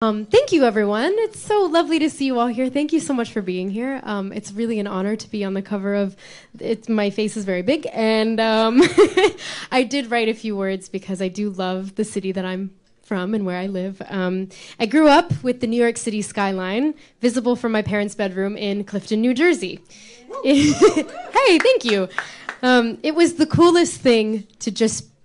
Thank you, everyone. It's so lovely to see you all here. Thank you so much for being here. It's really an honor to be on the cover of it. My face is very big, and I did write a few words because I do love the city that I'm from and where I live. I grew up with the New York City skyline visible from my parents' bedroom in Clifton, New Jersey. Hey, thank you. It was the coolest thing to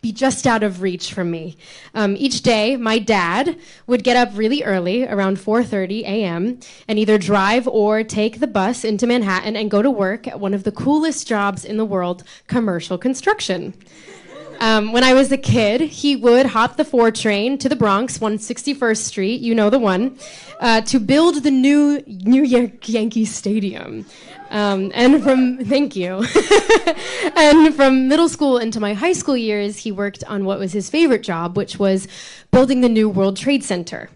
be just out of reach from me. Each day, my dad would get up really early, around 4:30 a.m., and either drive or take the bus into Manhattan and go to work at one of the coolest jobs in the world, commercial construction. When I was a kid, he would hop the 4 train to the Bronx, 161st Street, you know the one, to build the new New York Yankees Stadium. Thank you. And from middle school into my high school years, he worked on what was his favorite job, which was building the new World Trade Center.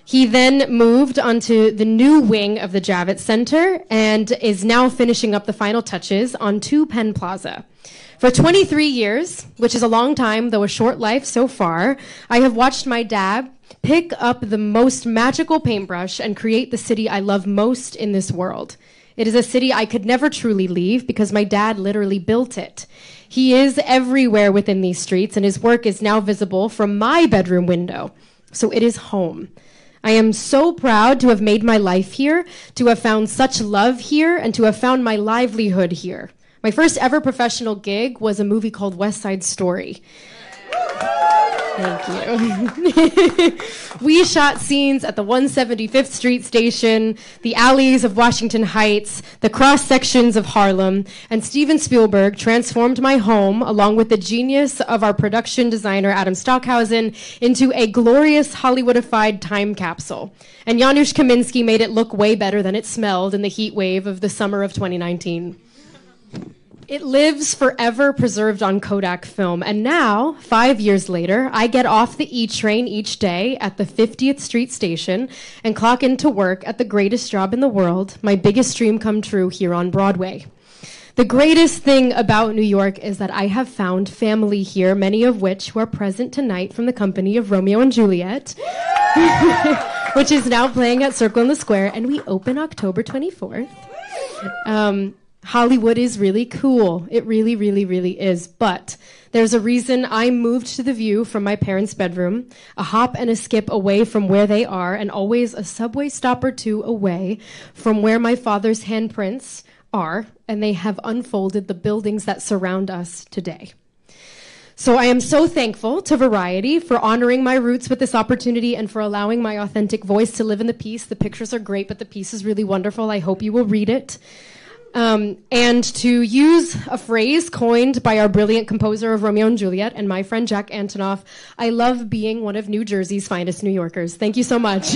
He then moved onto the new wing of the Javits Center and is now finishing up the final touches on 2 Penn Plaza. For 23 years, which is a long time, though a short life so far, I have watched my dad pick up the most magical paintbrush and create the city I love most in this world. It is a city I could never truly leave because my dad literally built it. He is everywhere within these streets, and his work is now visible from my bedroom window. So it is home. I am so proud to have made my life here, to have found such love here, and to have found my livelihood here. My first ever professional gig was a movie called West Side Story. Thank you. We shot scenes at the 175th Street station, the alleys of Washington Heights, the cross sections of Harlem, and Steven Spielberg transformed my home, along with the genius of our production designer Adam Stockhausen, into a glorious Hollywoodified time capsule. And Janusz Kaminski made it look way better than it smelled in the heat wave of the summer of 2019. It lives forever preserved on Kodak film. And now, 5 years later, I get off the E train each day at the 50th Street station and clock into work at the greatest job in the world, my biggest dream come true here on Broadway. The greatest thing about New York is that I have found family here, many of which who are present tonight from the company of Romeo and Juliet, which is now playing at Circle in the Square, and we open October 24th. Hollywood is really cool. It really, really, really is. But there's a reason I moved to the View from my parents' bedroom, a hop and a skip away from where they are, and always a subway stop or two away from where my father's handprints are, and they have unfolded the buildings that surround us today. So I am so thankful to Variety for honoring my roots with this opportunity and for allowing my authentic voice to live in the piece. The pictures are great, but the piece is really wonderful. I hope you will read it. And to use a phrase coined by our brilliant composer of Romeo and Juliet and my friend Jack Antonoff, I love being one of New Jersey's finest New Yorkers. Thank you so much.